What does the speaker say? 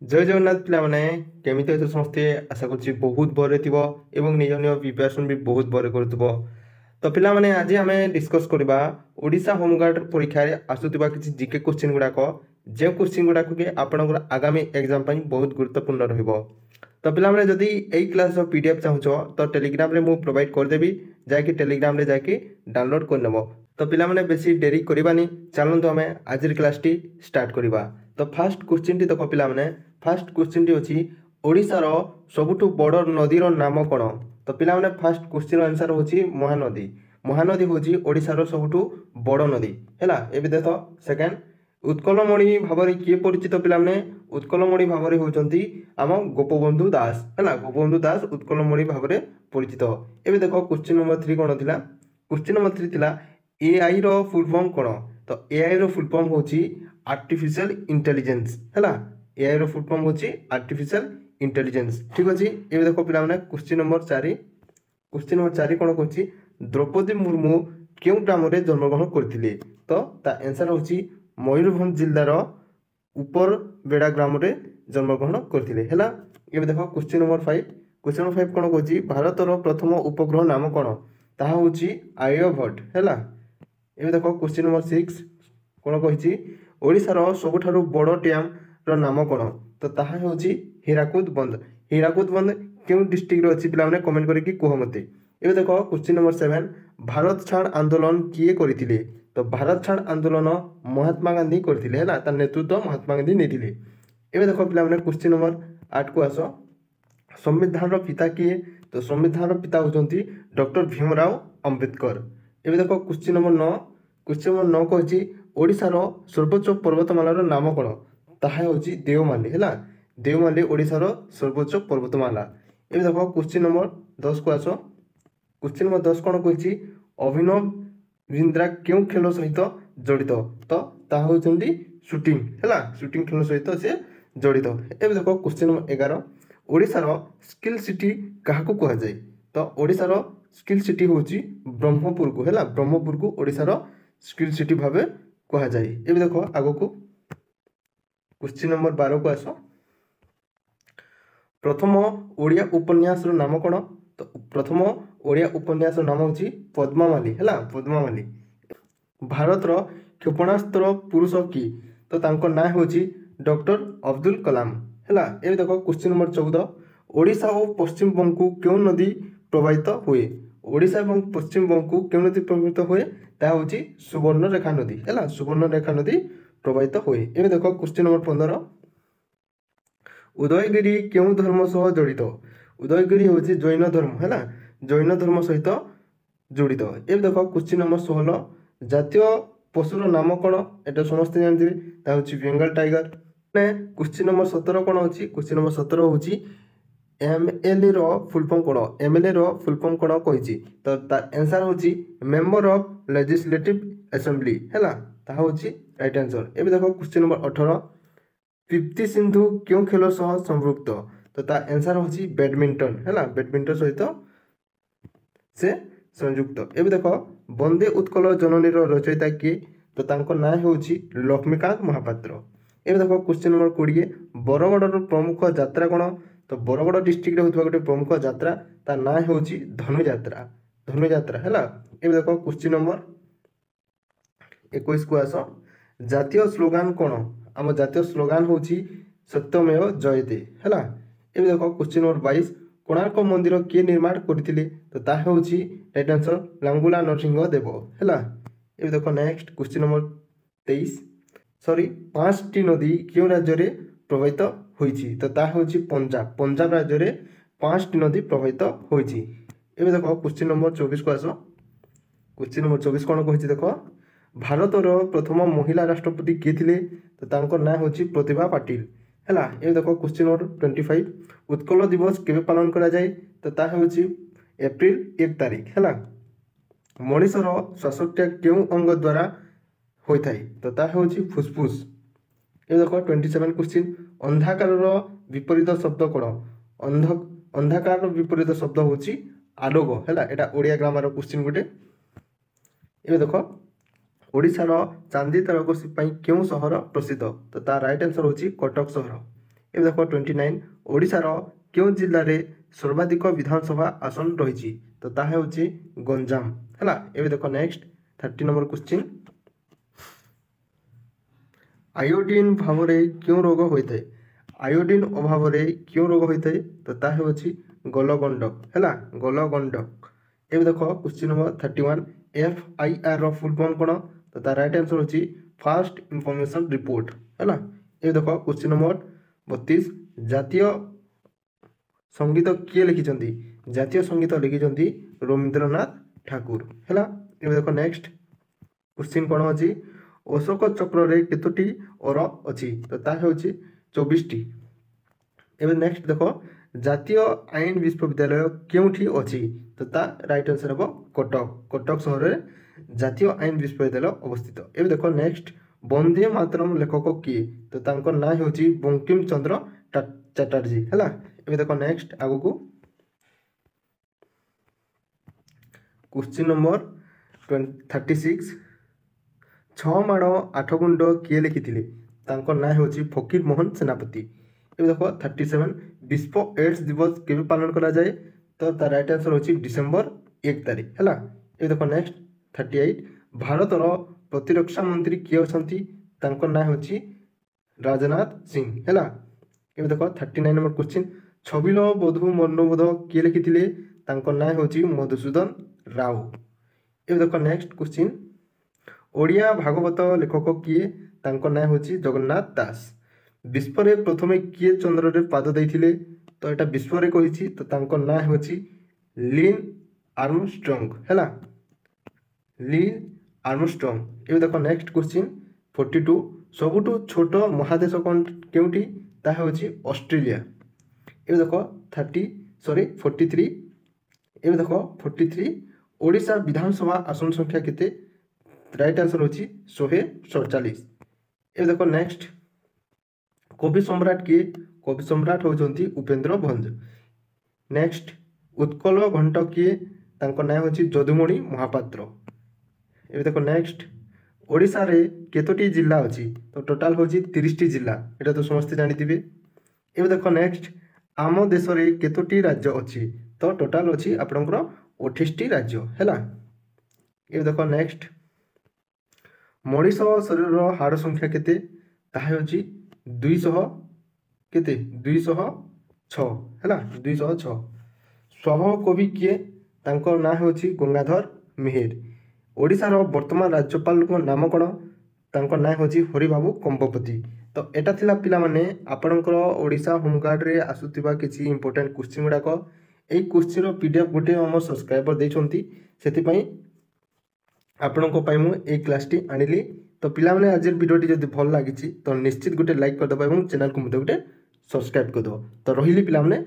जय जगन्नाथ पिलाମାନେ କେମିତି ଅଛ ସମସ୍ତେ ଆଶା କରୁଛି ବହୁତ ଭଲରେ ଥିବ ଏବଂ ନିଜ ନିଜ ପ୍ରିପାରେସନ୍ ବି ବହୁତ ଭଲରେ କରୁଥିବ। ତ ପିଲାମାନେ ଆଜି ଆମେ ଡିସ୍କସ୍ କରିବା ଓଡ଼ିଶା ହୋମଗାର୍ଡ ପରୀକ୍ଷାରେ ଆସୁଥିବା କିଛି ଜିକେ କ୍ୱେଶ୍ଚିନ୍ ଗୁଡ଼ାକ ଯେଉଁ କ୍ୱେଶ୍ଚିନ୍ ଗୁଡ଼ାକ କି ଆପଣଙ୍କର ଆଗାମୀ ଏକ୍ଜାମ୍ ପାଇଁ ବହୁତ ଗୁରୁତ୍ୱପୂର୍ଣ୍ଣ ରହିବ। ତ ପିଲାମାନେ ଯଦି ଏଇ କ୍ଲାସ୍ର PDF ଚାହୁଁଛ ତ ଟେଲିଗ୍ରାମରେ ମୁଁ ପ୍ରୋଭାଇଡ଼ କରିଦେବି, ଯାଇକି ଟେଲିଗ୍ରାମରେ ଯାଇକି ଡାଉନଲୋଡ଼ କରିନେବ। ତ ପିଲାମାନେ ବେଶୀ ଡେରି କରିବାନି, ଚାଲନ୍ତୁ ଆମେ ଆଜିର କ୍ଲାସ୍ଟି ଷ୍ଟାର୍ଟ କରିବା। ତ ଫାର୍ଷ୍ଟ କ୍ୱେଶ୍ଚିନ୍ଟି ଦେଖ ପିଲାମାନେ, ଫାର୍ଷ୍ଟ କ୍ୱେଶ୍ଚିନ୍ଟି ଅଛି ଓଡ଼ିଶାର ସବୁଠୁ ବଡ଼ ନଦୀର ନାମ କ'ଣ? ତ ପିଲାମାନେ ଫାର୍ଷ୍ଟ କ୍ୱେଶ୍ଚିନ୍ର ଆନ୍ସର ହେଉଛି ମହାନଦୀ। ମହାନଦୀ ହେଉଛି ଓଡ଼ିଶାର ସବୁଠୁ ବଡ଼ ନଦୀ ହେଲା। ଏବେ ଦେଖ ସେକେଣ୍ଡ, ଉତ୍କଳମଣି ଭାବରେ କିଏ ପରିଚିତ ପିଲାମାନେ? ଉତ୍କଳମଣି ଭାବରେ ହେଉଛନ୍ତି ଆମ ଗୋପବନ୍ଧୁ ଦାସ ହେଲା। ଗୋପବନ୍ଧୁ ଦାସ ଉତ୍କଳମଣି ଭାବରେ ପରିଚିତ। ଏବେ ଦେଖ କ୍ୱେଶ୍ଚିନ୍ ନମ୍ବର 3 କ'ଣ ଥିଲା? क्वेश्चन नंबर 3 थिला एआई रो फुल फॉर्म कोन? तो एआई रो फुल फॉर्म होची आर्टिफिशियल इंटेलिजेंस हैला। एआई रो फुल फॉर्म होची आर्टिफिशियल इंटेलिजेंस। ठीक अछि। एबे देखो पिला माने क्वेश्चन नंबर 4 कोन कहछि? द्रौपदी मुर्मू केउ ग्राम रे जन्मग्रहण करथिले? तो ता आंसर होची मयूरभंज जिल्लार ऊपर बेड़ा ग्राम रे जन्मग्रहण करथिले हैला। एबे देखो क्वेश्चन नंबर 5 कोन कहछि? भारतर प्रथम उपग्रह नाम कोन? ताहा होची आर्यभट्ट हैला। एबे देखो क्वेश्चन नंबर 6 कोन कहिछि? ओडिसा रो सबठारु बड़ डैम रो नाम कोन? तो ताहा होची हीराकुद बंद। हीराकुद बंद केउ डिस्ट्रिक्ट रो अछि पिला माने कमेंट करिकि कह मते। एबे देखो क्वेश्चन नंबर 7 भारत छाड़ आंदोलन किए करिथिले? तो भारत छाड़ आंदोलन महात्मा गांधी करथिले हैला। ता नेतृत्व महात्मा गांधी नेथिले। एबे देखो पिला माने क्वेश्चन नंबर 8 को आसो। संविधान रो पिता किए? तो संविधान रो पिता होचंती डॉक्टर भीमराव अंबेडकर। एबे देखो क्वेश्चन नंबर 9 कहछि ओडिसा रो सर्वोच्च पर्वतमाला रो नाम कोन? ताहा होची देवमाली हैला। देवमाली ओडिसा रो सर्वोच्च पर्वतमाला। एबे देखो क्वेश्चन नंबर 10 को आसो। क्वेश्चन नंबर 10 कोन कहछि? अभिनव बिंद्रा केउ खेल सहित जड़ित? तो ताहा होचंती शूटिंग हैला। शूटिंग खेल सहित से जड़ित। एबे देखो क्वेश्चन नंबर 11 ओडिसा रो स्किल सिटी काहाकू कहा जाय? तो ओडिसा रो स्किल सिटी होची ब्रह्मपुर को हैला। ब्रह्मपुर को ओडिसा रो स्किल सिटी भाबे कहा जाय। एबे देखो आगो को क्वेश्चन नंबर 12 को आसो। प्रथम ओडिया उपन्यास रो नाम कोन? तो प्रथम ओडिया उपन्यास रो नाम होची पद्मावली हैला। पद्मावली। भारत रो क्षेपणास्त्र पुरुष की? तो तांको नाम होची डॉक्टर अब्दुल कलाम हैला। एबे देखो क्वेश्चन नंबर 14 ओडिसा और पश्चिम बंग को केउ नदी प्रवाहित हुए? ओडिसा और पश्चिम बंग को केउ नदी प्रवाहित हुए? ता होची सुवर्णरेखा नदी हैला। सुवर्णरेखा नदी प्रवाहित हुए। एबे देखो क्वेश्चन नंबर 15 उदयगिरी केउ धर्म सह जड़ित? उदयगिरी होची जैन धर्म हैला। जैन धर्म सहित जड़ित। एबे देखो क्वेश्चन नंबर 16 जातीय पशुर नाम कोन? एटा समस्त जानथिबे, ता होची बेंगल टाइगर। ने क्वेश्चन नंबर 17 कोन होची? क्वेश्चन नंबर 17 होची एमएलए रो फुल फॉर्म कोन? एमएलए रो फुल फॉर्म कोन कहिची? तो ता आंसर होची मेंबर ऑफ लेजिस्लेटिव असेंबली हैला। ता होची राइट आंसर। एबे देखो क्वेश्चन नंबर 18 पीपी सिंधु क्यों खेल सह संयुक्त? तो ता आंसर होची बैडमिंटन हैला। बैडमिंटन सहित से संयुक्त। एबे देखो वंदे उत्कल जननी रो रचयिता किए? तो तांको नाम होची लक्ष्मीकांत महापात्र। एबे देखो क्वेश्चन नंबर 20 बरगड़ रो प्रमुख यात्रा कोन? तो बरगड़ डिस्ट्रिक्ट रे होतबा गोटे प्रमुख यात्रा ता नाम होची धनुयात्रा। धनुयात्रा हैला। एबे देखो क्वेश्चन नंबर 21 को आसो। जातीय स्लोगान कोन? आम जातीय स्लोगान होची सत्यमेव जयते हैला। एबे देखो क्वेश्चन नंबर 22 कोणार्क मंदिर किए निर्माण करथिले? तो ता होची राइट आंसर लांगुला नरसिंह देव हैला। एबे देखो नेक्स्ट क्वेश्चन नंबर 23 सॉरी 5टी नदी क्यों राज्य रे प्रवाहित होईची? तो ता होची पंजाब। पंजाब राज्य रे 5टी नदी प्रवाहित होईची। एबे देखो क्वेश्चन नंबर 24 को आसो। क्वेश्चन नंबर 24 कोन कहिची देखो भारत रो प्रथम महिला राष्ट्रपति किए थिले? तो तांको नाम होची प्रतिभा पाटिल हैला। एबे देखो क्वेश्चन नंबर 25 उत्कल दिवस केबे पालन करा जाय? तो ता होची एप्रिल 1 तारिख हैला। मनुष्य रो श्वासक्रिया केउ अंग द्वारा होई थाई? तो ता होची फुसफुस। ए देखो 27 क्वेश्चन अंधाकार रो विपरीत शब्द कोन? अंधाकार रो विपरीत शब्द होची आलोक हैला। एटा ओडिया ग्रामर रो क्वेश्चन गोटे। ए देखो ओडिसा रो चांदी तारकसी पई केउ शहर प्रसिद्ध? तो ता राइट आंसर होची कटक शहर। ଏବେ ଦେଖ 29 ଓଡ଼ିଶାର କେଉଁ ଜିଲ୍ଲାରେ ସର୍ବାଧିକ ବିଧାନସଭା ଆସନ ରହିଛି ତ ତାହା ହେଉଛି ଗଞ୍ଜାମ ହେଲା। ଏବେ ଦେଖ ନେକ୍ସଟ 30 ନମ୍ବର କ୍ୱେଶ୍ଚିନ୍ ଆୟୋଡିନ୍ ଭାବରେ କେଉଁ ରୋଗ ହୋଇଥାଏ ଆୟୋଡିନ୍ ଅଭାବରେ କେଉଁ ରୋଗ ହୋଇଥାଏ ତ ତାହା ହେଉଛି ଗଲଗଣ୍ଡକ ହେଲା ଗଲଗଣ୍ଡକ। ଏବେ ଦେଖ କ୍ୱେଶ୍ଚିନ୍ ନମ୍ବର 31 FIR ର ଫୁଲ୍ ଫର୍ମ କ'ଣ ତ ତା ରାଇଟ୍ ଆନ୍ସର ହେଉଛି ଫାଷ୍ଟ ଇନଫର୍ମେସନ୍ ରିପୋର୍ଟ ହେଲା। ଏବେ ଦେଖ କ୍ୱେଶ୍ଚିନ୍ ନମ୍ବର 32 ଜାତୀୟ ସଙ୍ଗୀତ କିଏ ଲେଖିଛନ୍ତି ଜାତୀୟ ସଙ୍ଗୀତ ଲେଖିଛନ୍ତି ରବୀନ୍ଦ୍ରନାଥ ଠାକୁର ହେଲା। ଏବେ ଦେଖ ନେକ୍ସଟ କ୍ୱେଶ୍ଚିନ୍ କ'ଣ ଅଛି ଅଶୋକ ଚକ୍ରରେ କେତୋଟି ଅର ଅଛି ତ ତାହା ହେଉଛି 24ଟି। ଏବେ ନେକ୍ସଟ ଦେଖ ଜାତୀୟ ଆଇନ ବିଶ୍ୱବିଦ୍ୟାଳୟ କେଉଁଠି ଅଛି ତ ତା ରାଇଟ୍ ଆନ୍ସର ହେବ କଟକ ସହରରେ ଜାତୀୟ ଆଇନ ବିଶ୍ୱବିଦ୍ୟାଳୟ ଅବସ୍ଥିତ। ଏବେ ଦେଖ ନେକ୍ସଟ ବନ୍ଦେ ମାତରମ୍ ଲେଖକ କିଏ ତ ତାଙ୍କ ନାଁ ହେଉଛି ବଙ୍କିମ ଚନ୍ଦ୍ର ଚାଟାର୍ଜୀ ହେଲା। ଏବେ ଦେଖ ନେକ୍ସଟ ଆଗକୁ କ୍ୱେଶ୍ଚିନ୍ ନମ୍ବର 36 ଛଅ ମାଣ ଆଠ ଗୁଣ୍ଡ କିଏ ଲେଖିଥିଲେ ତାଙ୍କ ନାଁ ହେଉଛି ଫକୀର ମୋହନ ସେନାପତି। ଏବେ ଦେଖ 37 ବିଶ୍ୱ ଏଡ୍ସ ଦିବସ କେବେ ପାଳନ କରାଯାଏ ତ ତା ରାଇଟ୍ ଆନ୍ସର ହେଉଛି ଡିସେମ୍ବର 1 ତାରିଖ ହେଲା। ଏବେ ଦେଖ ନେକ୍ସଟ 38 ଭାରତର ପ୍ରତିରକ୍ଷା ମନ୍ତ୍ରୀ କିଏ ଅଛନ୍ତି ତାଙ୍କ ନାଁ ହେଉଛି ରାଜନାଥ ସିଂ ହେଲା। ଏବେ ଦେଖ 39 ନମ୍ବର କ୍ୱେଶ୍ଚିନ୍ ଛବିଳ ବଧୂ ମର୍ଣ୍ଣବୋଧ କିଏ ଲେଖିଥିଲେ ତାଙ୍କ ନାଁ ହେଉଛି ମଧୁସୂଦନ ରାଓ। ଏବେ ଦେଖ ନେକ୍ସଟ କ୍ୱେଶ୍ଚିନ୍ ଓଡ଼ିଆ ଭାଗବତ ଲେଖକ କିଏ ତାଙ୍କ ନାଁ ହେଉଛି ଜଗନ୍ନାଥ ଦାସ। ବିଶ୍ୱରେ ପ୍ରଥମେ କିଏ ଚନ୍ଦ୍ରରେ ପାଦ ଦେଇଥିଲେ ତ ଏଇଟା ବିଶ୍ୱରେ କହିଛି ତ ତାଙ୍କ ନାଁ ହେଉଛି ଲିନ୍ ଆର୍ମଷ୍ଟ୍ରଙ୍ଗ ହେଲା ଲିନ୍ ଆର୍ମଷ୍ଟ୍ରଙ୍ଗ। ଏବେ ଦେଖ ନେକ୍ସଟ କ୍ୱେଶ୍ଚିନ୍ 42 ସବୁଠୁ ଛୋଟ ମହାଦେଶ କେଉଁଠି ତାହା ହେଉଛି ଅଷ୍ଟ୍ରେଲିଆ। ଏବେ ଦେଖ 43 ଏବେ ଦେଖ 43 ଓଡ଼ିଶା ବିଧାନସଭା ଆସନ ସଂଖ୍ୟା କେତେ ରାଇଟ୍ ଆନ୍ସର ହେଉଛି 147। ଏବେ ଦେଖ ନେକ୍ସଟ କବି ସମ୍ରାଟ କିଏ କବି ସମ୍ରାଟ ହେଉଛନ୍ତି ଉପେନ୍ଦ୍ର ଭଞ୍ଜ। ନେକ୍ସଟ ଉତ୍କଳ ଘଣ୍ଟ କିଏ ତାଙ୍କ ନାଁ ହେଉଛି ଯଦୁମଣି ମହାପାତ୍ର। ଏବେ ଦେଖ ନେକ୍ସଟ ଓଡ଼ିଶାରେ କେତୋଟି ଜିଲ୍ଲା ଅଛି ତ ଟୋଟାଲ ହେଉଛି 30ଟି ଜିଲ୍ଲା ଏଇଟା ତ ସମସ୍ତେ ଜାଣିଥିବେ। ଏବେ ଦେଖ ନେକ୍ସଟ ଆମ ଦେଶରେ କେତୋଟି ରାଜ୍ୟ ଅଛି ତ ଟୋଟାଲ ଅଛି ଆପଣଙ୍କର 28ଟି ରାଜ୍ୟ ହେଲା। ଏବେ ଦେଖ ନେକ୍ସଟ ମଣିଷ ଶରୀରର ହାଡ଼ ସଂଖ୍ୟା କେତେ ତାହା ହେଉଛି 206 ହେଲା 206। ସ୍ୱଭାବ କବି କିଏ ତାଙ୍କ ନାଁ ହେଉଛି ଗଙ୍ଗାଧର ମେହେର। ଓଡ଼ିଶାର ବର୍ତ୍ତମାନ ରାଜ୍ୟପାଳଙ୍କ ନାମ କ'ଣ ତାଙ୍କ ନାଁ ହେଉଛି ହରିବାବୁ କମ୍ବପତି। ତ ଏଟା ଥିଲା ପିଲାମାନେ ଆପଣଙ୍କର ଓଡ଼ିଶା ହୋମଗାର୍ଡ଼ରେ ଆସୁଥିବା କିଛି ଇମ୍ପୋର୍ଟାଣ୍ଟ କ୍ୱେଶ୍ଚିନ୍ ଗୁଡ଼ାକ। ଏଇ କ୍ୱେଶ୍ଚିନ୍ର PDF ଗୋଟେ ଆମ ସବସ୍କ୍ରାଇବର ଦେଇଛନ୍ତି ସେଥିପାଇଁ ଆପଣଙ୍କ ପାଇଁ ମୁଁ ଏଇ କ୍ଲାସ୍ଟି ଆଣିଲି। ତ ପିଲାମାନେ ଆଜିର ଭିଡ଼ିଓଟି ଯଦି ଭଲ ଲାଗିଛି ତ ନିଶ୍ଚିତ ଗୋଟେ ଲାଇକ୍ କରିଦେବ ଏବଂ ଚ୍ୟାନେଲକୁ ମଧ୍ୟ ଗୋଟେ ସବସ୍କ୍ରାଇବ୍ କରିଦେବ। ତ ରହିଲି ପିଲାମାନେ।